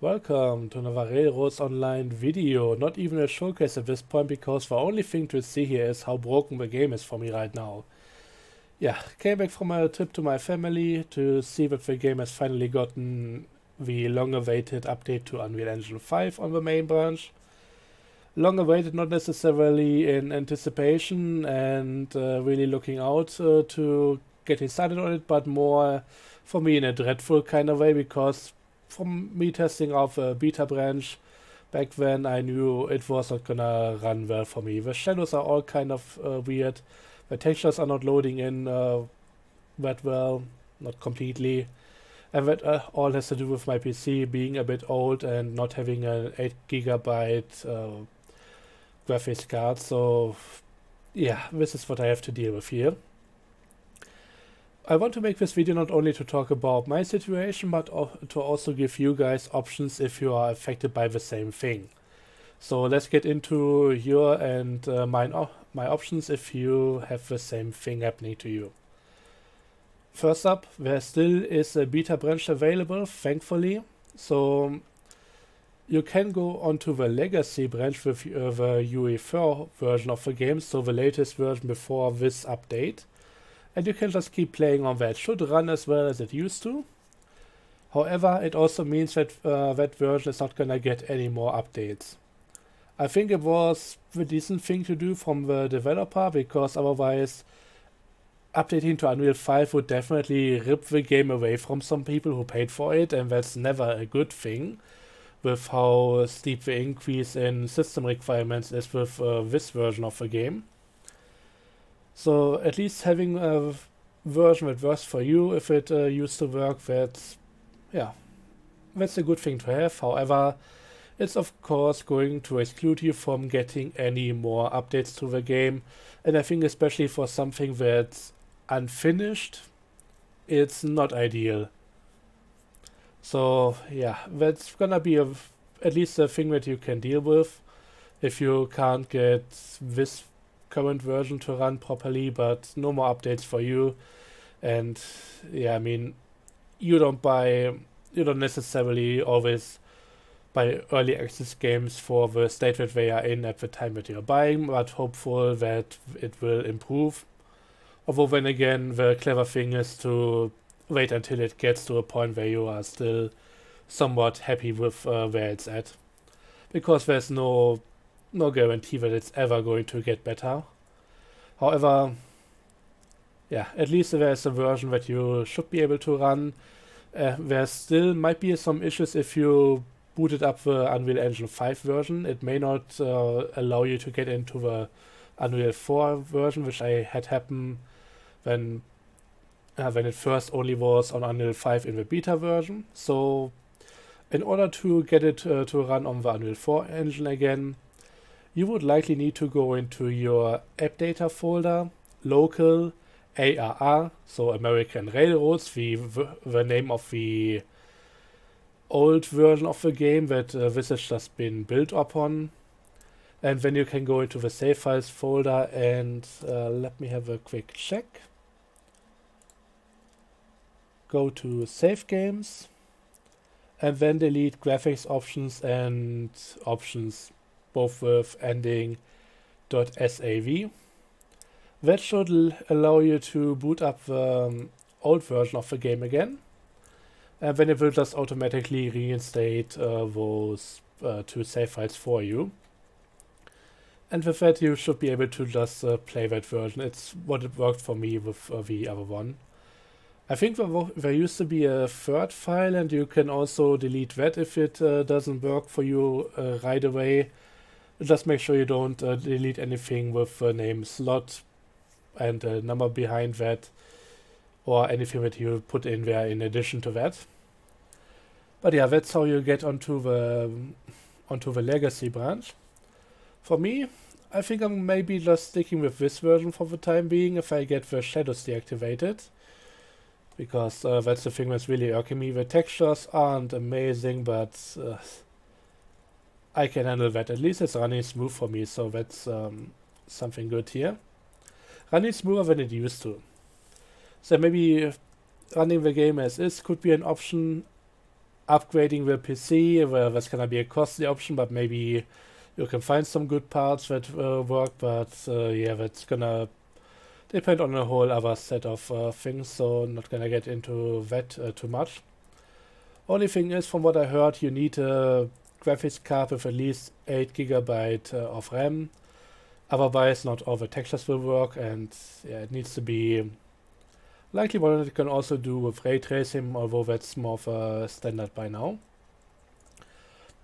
Welcome to another Railroads Online video. Not even a showcase at this point because the only thing to see here is how broken the game is for me right now. Yeah, came back from a trip to my family to see that the game has finally gotten the long-awaited update to Unreal Engine 5 on the main branch. Long-awaited not necessarily in anticipation and really looking out to getting started on it, but more for me in a dreadful kind of way because from me testing out the beta branch back then, I knew it was not gonna run well for me. The shadows are all kind of weird. The textures are not loading in that well, not completely. And that all has to do with my PC being a bit old and not having an 8 GB graphics card. So yeah, this is what I have to deal with here. I want to make this video not only to talk about my situation, but to also give you guys options if you are affected by the same thing. So let's get into your and my options if you have the same thing happening to you. First up, there still is a beta branch available, thankfully. So you can go onto the legacy branch with the UE4 version of the game, so the latest version before this update. And you can just keep playing on that. It should run as well as it used to. However, it also means that that version is not gonna get any more updates. I think it was the decent thing to do from the developer, because otherwise updating to Unreal 5 would definitely rip the game away from some people who paid for it, and that's never a good thing with how steep the increase in system requirements is with this version of the game. So at least having a version that works for you, if it used to work, that's a good thing to have. However, it's of course going to exclude you from getting any more updates to the game, and I think especially for something that's unfinished, it's not ideal. So yeah, that's gonna be at least a thing that you can deal with if you can't get this current version to run properly, but no more updates for you. And yeah, I mean, you don't necessarily always buy early access games for the state that they are in at the time that you're buying, but hopeful that it will improve. Although then again, the clever thing is to wait until it gets to a point where you are still somewhat happy with where it's at, because there's no guarantee that it's ever going to get better. However, yeah, at least there's a version that you should be able to run. There still might be some issues if you booted up the Unreal Engine 5 version. It may not allow you to get into the Unreal 4 version, which I had happen when it first only was on Unreal 5 in the beta version. So in order to get it to run on the Unreal 4 engine again, you would likely need to go into your app data folder, local, ARR, so American Railroads, the name of the old version of the game that this has just been built upon. And then you can go into the save files folder and let me have a quick check. Go to save games and then delete graphics options and options both with ending .sav. That should allow you to boot up the old version of the game again, and then it will just automatically reinstate those two save files for you. And with that you should be able to just play that version. It's what it worked for me with the other one. I think there used to be a third file, and you can also delete that if it doesn't work for you right away. Just make sure you don't delete anything with the name slot and a number behind that, or anything that you put in there in addition to that. But yeah, that's how you get onto the legacy branch. For me, I think I'm maybe just sticking with this version for the time being if I get the shadows deactivated, because that's the thing that's really irking me. The textures aren't amazing, but I can handle that. At least it's running smooth for me, so that's something good here. Running smoother than it used to. So maybe running the game as is could be an option. upgrading the PC, well, that's gonna be a costly option, but maybe you can find some good parts that work, but yeah, that's gonna depend on a whole other set of things, so not gonna get into that too much. Only thing is, from what I heard, you need a graphics card with at least 8 GB of RAM. Otherwise, not all the textures will work, and yeah, it needs to be likely what it can also do with ray tracing, although that's more of a standard by now.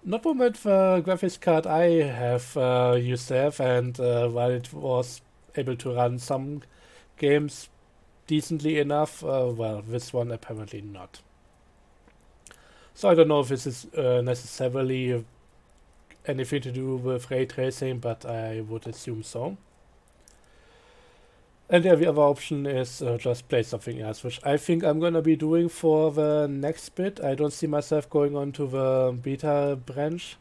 Not one with the graphics card I have used to have, and while it was able to run some games decently enough, well, this one apparently not. So I don't know if this is necessarily anything to do with ray tracing, but I would assume so. And yeah, the other option is just play something else, which I think I'm gonna be doing for the next bit. I don't see myself going on to the beta branch.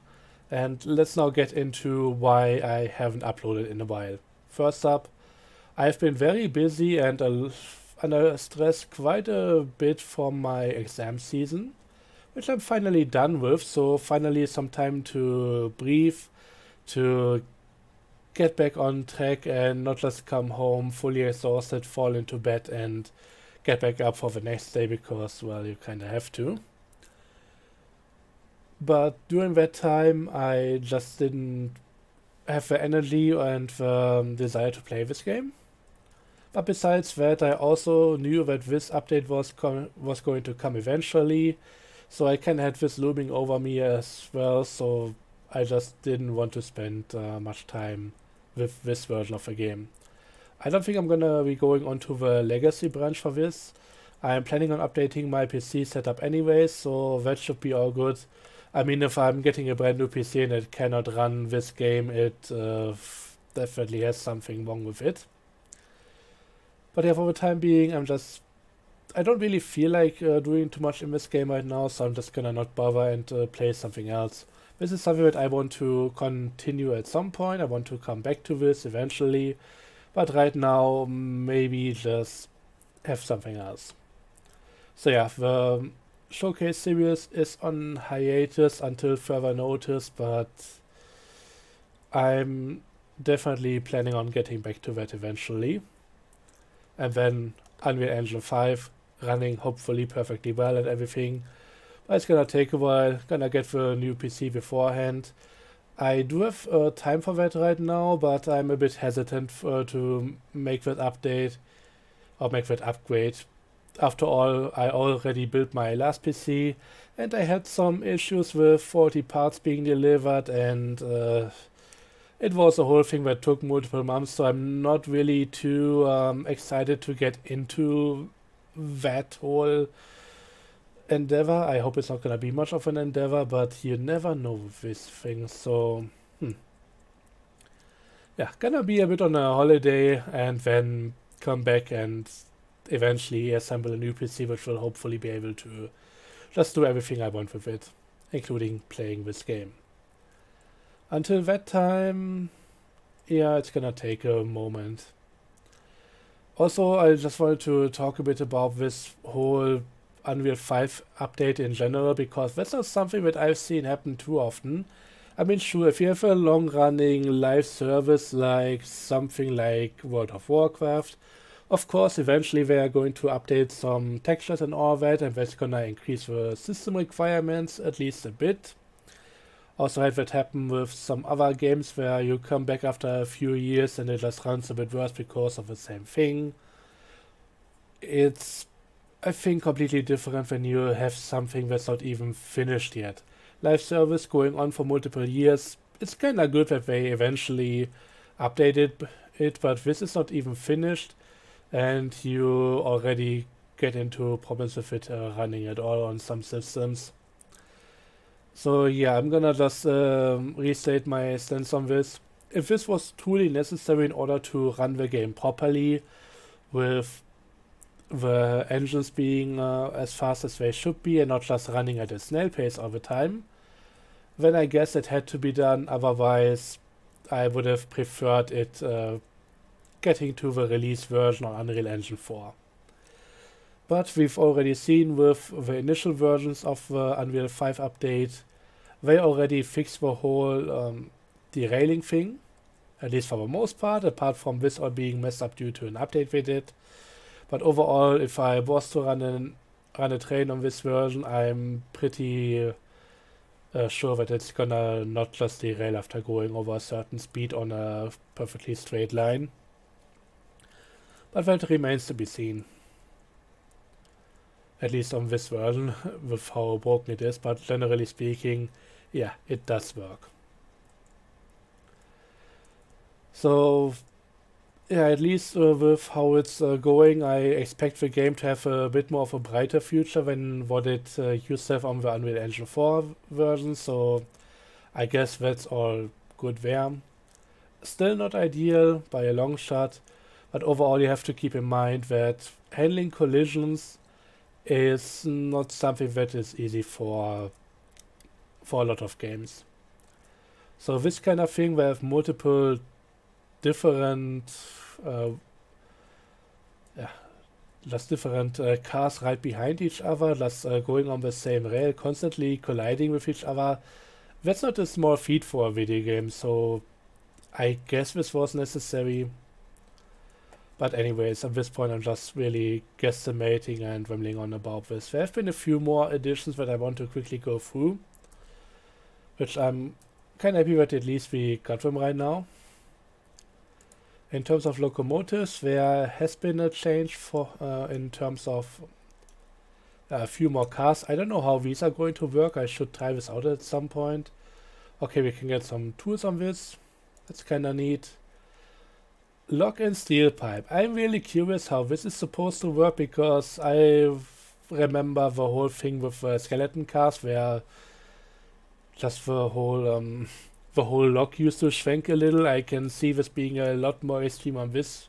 And let's now get into why I haven't uploaded in a while. First up, I've been very busy and under stress quite a bit from my exam season, which I'm finally done with, so finally some time to breathe, to get back on track and not just come home fully exhausted, fall into bed and get back up for the next day because, well, you kinda have to. But during that time I just didn't have the energy and the desire to play this game. But besides that, I also knew that this update was going to come eventually, so I kinda had this looming over me as well, so I just didn't want to spend much time with this version of the game. I don't think I'm gonna be going on to the legacy branch for this. I'm planning on updating my PC setup anyway, so that should be all good. I mean, if I'm getting a brand new PC and it cannot run this game, it definitely has something wrong with it. But yeah, for the time being, I don't really feel like doing too much in this game right now, so I'm just gonna not bother and play something else. This is something that I want to continue at some point. I want to come back to this eventually, but right now maybe just have something else. So yeah, the Showcase series is on hiatus until further notice, but I'm definitely planning on getting back to that eventually. And then Unreal Engine 5 running hopefully perfectly well and everything. But it's gonna take a while, gonna get the new PC beforehand. I do have time for that right now, but I'm a bit hesitant to make that update or make that upgrade. After all, I already built my last PC and I had some issues with faulty parts being delivered, and it was a whole thing that took multiple months, so I'm not really too excited to get into that whole endeavor. I hope it's not gonna be much of an endeavor, but you never know with these things, so yeah, gonna be a bit on a holiday and then come back and eventually assemble a new PC which will hopefully be able to just do everything I want with it, including playing this game. Until that time, yeah, it's gonna take a moment. Also, I just wanted to talk a bit about this whole Unreal 5 update in general, because that's not something that I've seen happen too often. I mean, sure, if you have a long-running live service like something like World of Warcraft, of course, eventually they are going to update some textures and all that, and that's gonna increase the system requirements at least a bit. Also had that happen with some other games where you come back after a few years and it just runs a bit worse because of the same thing. It's, I think, completely different when you have something that's not even finished yet. Live service going on for multiple years, it's kinda good that they eventually updated it, but this is not even finished and you already get into problems with it running at all on some systems. So yeah, I'm gonna just restate my stance on this. If this was truly necessary in order to run the game properly, with the engines being as fast as they should be and not just running at a snail pace all the time, then I guess it had to be done. Otherwise, I would have preferred it getting to the release version on Unreal Engine 4. But we've already seen with the initial versions of the Unreal 5 update, they already fixed the whole derailing thing, at least for the most part, apart from this all being messed up due to an update they did. But overall, if I was to run a train on this version, I'm pretty sure that it's gonna not just derail after going over a certain speed on a perfectly straight line. But that remains to be seen. At least on this version, with how broken it is, but generally speaking, yeah, it does work. So, yeah, at least with how it's going, I expect the game to have a bit more of a brighter future than what it used to have on the Unreal Engine 4 version, so I guess that's all good there. Still not ideal by a long shot, but overall you have to keep in mind that handling collisions is not something that is easy for a lot of games. So this kind of thing, we have multiple different cars right behind each other, just going on the same rail, constantly colliding with each other. That's not a small feat for a video game, so I guess this was necessary. But anyways, at this point I'm just really guesstimating and rambling on about this. There have been a few more additions that I want to quickly go through, which I'm kind of happy that at least we got them right now. In terms of locomotives, there has been a change for in terms of a few more cars. I don't know how these are going to work. I should try this out at some point. Okay, we can get some tools on this. That's kind of neat. Lock-in steel pipe. I'm really curious how this is supposed to work, because I remember the whole thing with skeleton cars where just the whole lock used to shrink a little. I can see this being a lot more extreme on this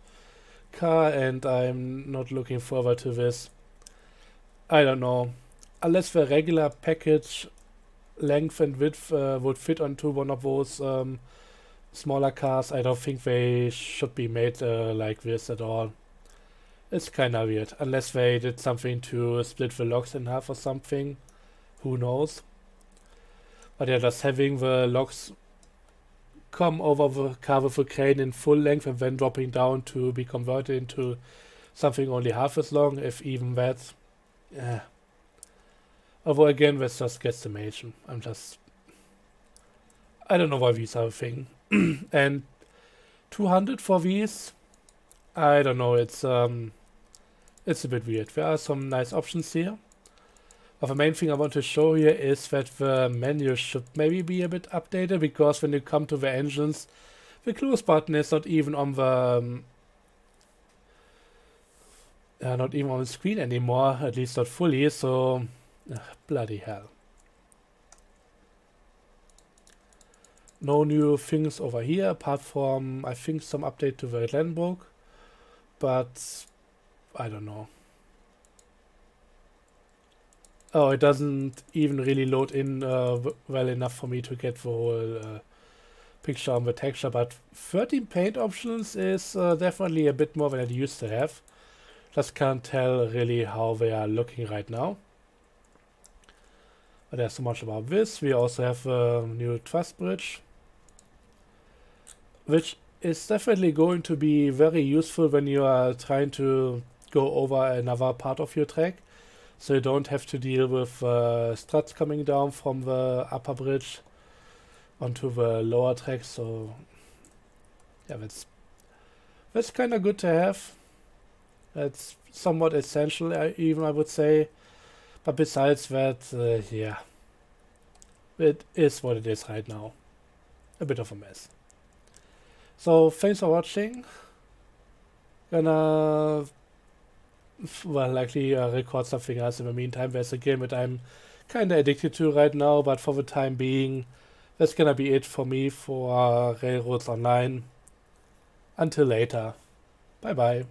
car, and I'm not looking forward to this. I don't know. Unless the regular package length and width would fit onto one of those smaller cars, I don't think they should be made like this at all. It's kinda weird. Unless they did something to split the locks in half or something. Who knows? But yeah, just having the locks come over the car with a crane in full length and then dropping down to be converted into something only half as long, if even that. Yeah. Although again, that's just guesstimation. I don't know why these are a thing. And 200 for these, I don't know, it's a bit weird. There are some nice options here. But the main thing I want to show here is that the menu should maybe be a bit updated, because when you come to the engines, the close button is not even on the screen anymore, at least not fully, so bloody hell. No new things over here, apart from, I think, some update to the Glenbrook, but I don't know. Oh, it doesn't even really load in well enough for me to get the whole picture on the texture, but 13 paint options is definitely a bit more than it used to have. Just can't tell really how they are looking right now. But there's so much about this. We also have a new truss bridge, which is definitely going to be very useful when you are trying to go over another part of your track. So you don't have to deal with struts coming down from the upper bridge onto the lower track. So yeah, that's kind of good to have. That's somewhat essential, even I would say. But besides that, yeah, it is what it is right now. A bit of a mess. So thanks for watching. Gonna likely record something else in the meantime. There's a game that I'm kinda addicted to right now, but for the time being, that's gonna be it for me for Railroads Online. Until later. Bye bye.